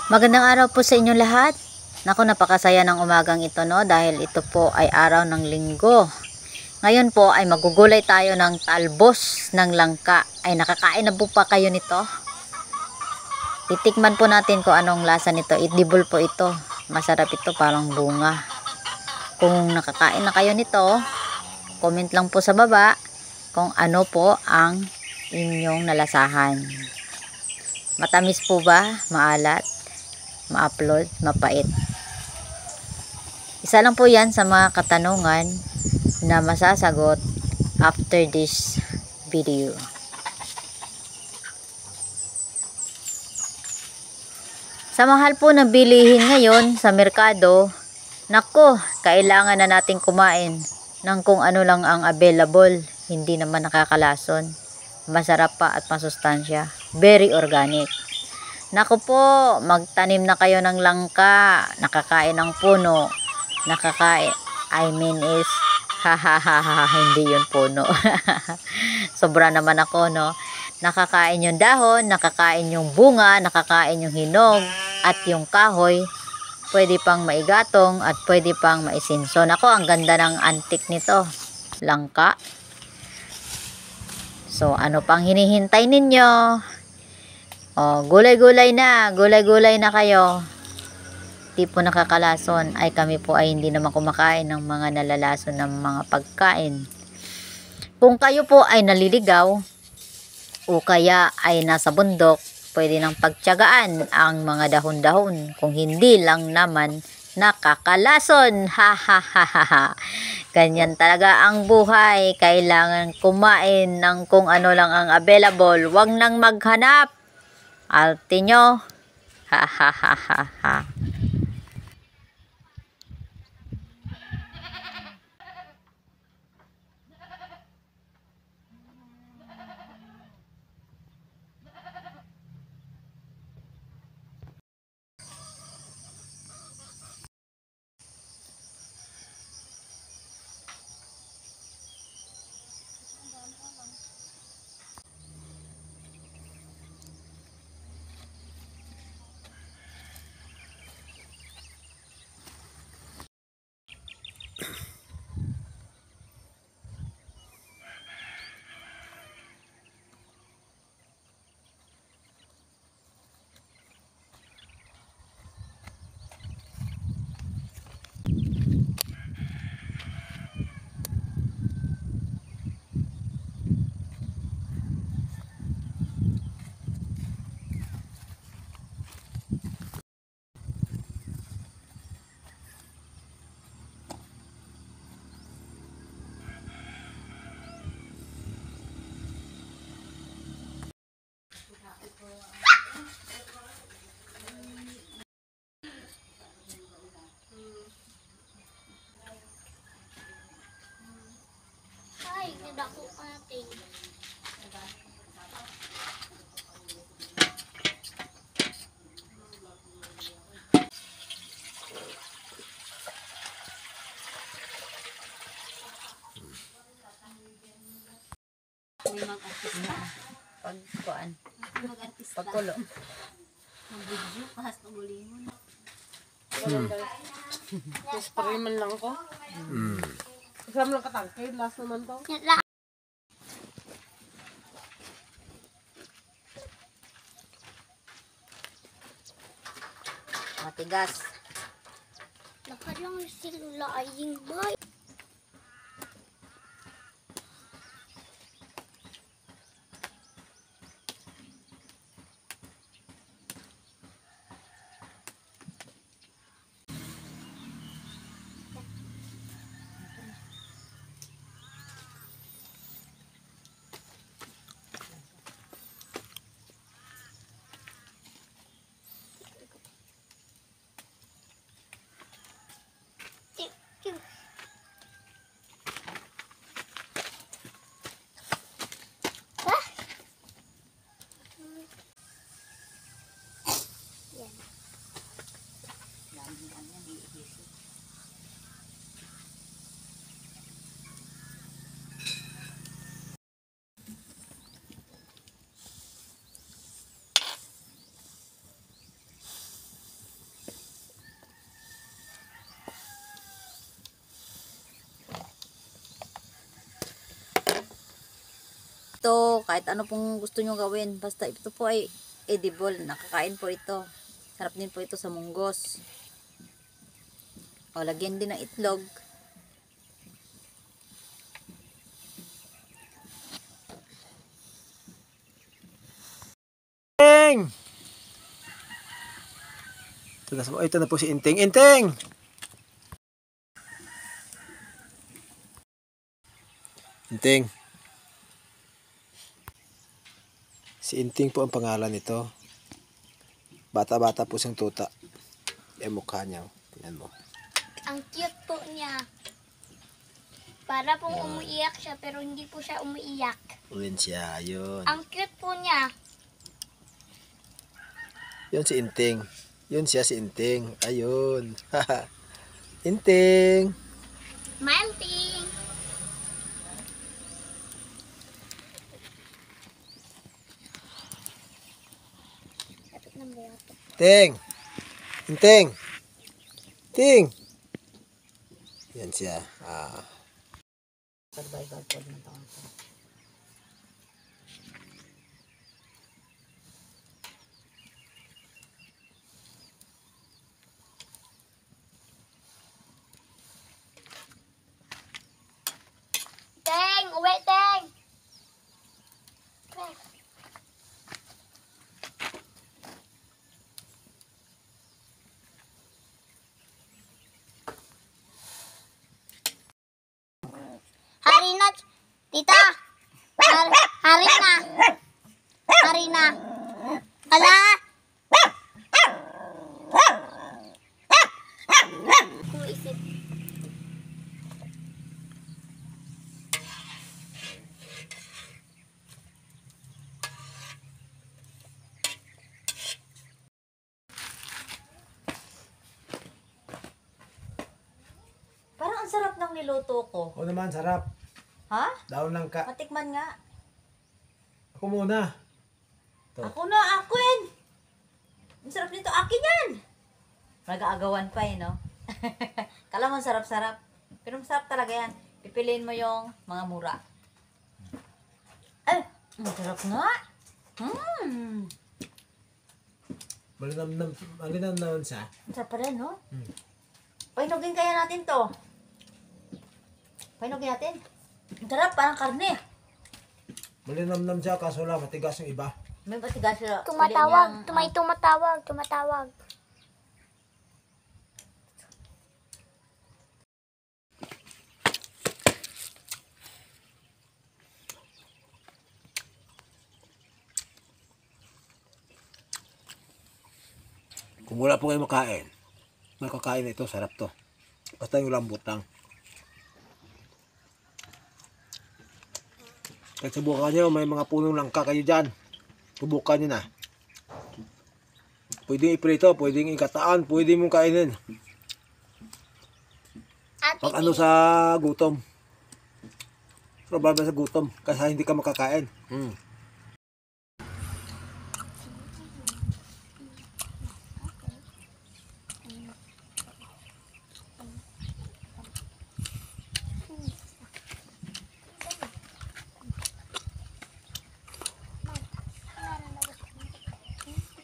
Magandang araw po sa inyo lahat. Naku, napakasaya ng umagang ito, no, dahil ito po ay araw ng linggo. Ngayon po ay magugulay tayo ng talbos ng langka. Ay, nakakain na po pa kayo nito? Titikman po natin kung anong lasa nito. Edible po ito. Masarap ito, parang bunga. Kung nakakain na kayo nito, comment lang po sa baba kung ano po ang inyong nalasahan. Matamis po ba? Maalat? Ma-upload? Mapait? Isa lang po yan sa mga katanungan na masasagot after this video. Sa mahal po ng bilihin ngayon sa merkado, nako, kailangan na nating kumain ng kung ano lang ang available. Hindi naman nakakalason. Masarap pa at masustansya. Very organic. Nako po, magtanim na kayo ng langka. Nakakain ng puno. Nakakain, I mean is, hindi yun puno. Sobra naman ako, no? Nakakain yung dahon, nakakain yung bunga, nakakain yung hinog, at yung kahoy. Pwede pang maigatong at pwede pang maisinso. Nako, ang ganda ng antik nito. Langka. So, ano pang hinihintay ninyo? Oh, gulay-gulay na. Gulay-gulay na kayo. Di po nakakalason. Ay, kami po ay hindi naman kumakain ng mga nalalason ng mga pagkain. Kung kayo po ay naliligaw o kaya ay nasa bundok, pwede nang pagtiyagaan ang mga dahon-dahon. Kung hindi lang naman nakakalason. Ganyan talaga ang buhay. Kailangan kumain ng kung ano lang ang available. Huwag nang maghanap. Arte nyo. Ay, nadako ka natin. May mag-artista. Pagkuan. Mag-artista. Pagkulo. Mag-video, kahas na muli mo. Spray man lang ko. Kasama lang katangke. Last naman to. Matigas. Nakalang sila aying bay. to. Kahit ano pong gusto nyo gawin. Basta ito po ay edible. Nakakain po ito. Sarap din po ito sa munggos. O, lagyan din ng itlog. Inteng! Ito na po si Inteng. Inteng! Inteng. Si Inteng po ang pangalan nito. Bata-bata po siyang tuta. Yung mukha niya. Tingnan mo. Ang cute po niya. Para pong umiiyak siya pero hindi po siya umiiyak. Uwin siya. Yun. Ang cute po niya. Yun si Inteng. Yun siya si Inteng. Ayun. Inteng. Manting. Ting. Inteng. Ting. Yan siya. Survival po ng taon ko. Teng! Uwi, Teng! Hari na, tita! Hari na! Hari na! Ala! Kuisip. Parang ang sarap ng niluto ko. Oo naman, sarap. Ha? Daon lang ka. Matikman nga. Ako muna. Ito. Ako na, akin! Ang sarap nito, akin yan! Nag-aagawan pa eh, no? Kala mo sarap-sarap. Pero masarap talaga yan. Pipiliin mo yung mga mura. Ay! Ang sarap nga! Malinam naman siya. Ang sarap pa rin, no? Painugin kaya natin to. Painugin natin. Ang sarap, parang karne. Malinam siya, kaso lang matigas yung iba. May patigas sila. Tumatawag. Tumatawag. Kung wala po kayo makain, makakain na ito, sarap to. Basta yung lambot lang. Kahit subukan nyo, may mga punong langka kayo dyan. Subukan nyo na. Pwedeng iprito, pwedeng ikataan, pwedeng mong kainin. Pag ano sa gutom. Problema sa gutom, kasi hindi ka makakain.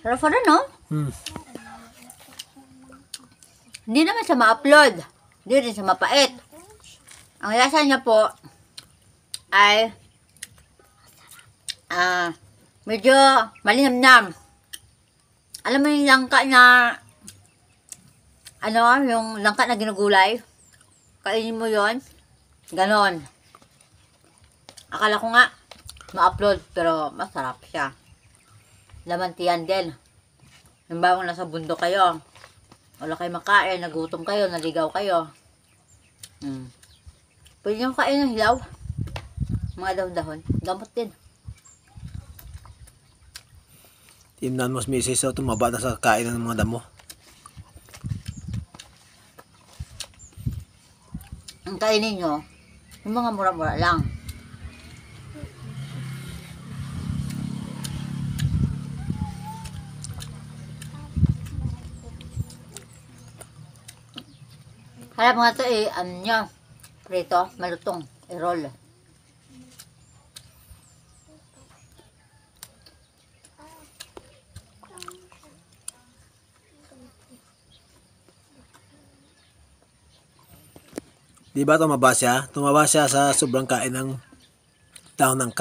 Sarap pa rin, no? Hindi naman siya ma-upload. Hindi rin siya mapait. Ang lasa niya po ay medyo malinamnam. Alam mo yung langka na yung langka na ginugulay? Kainin mo yon, ganon. Akala ko nga ma-upload pero masarap siya. Laman tiyan din. Halimbawa nasa bundok kayo, wala kayo makain, nagutom kayo, naligaw kayo. Pwede nyo kain ng hilaw. Mga dahon-dahon. Gamot din. Timnan mo si Mrs. So, tumaba na sa kain ng mga damo. Ang kainin nyo, yung mga mura-mura lang. Harap nga ito prito, malutong, i-roll. Di ba tumaba siya? Tumaba siya sa sobrang kain ng dahon ng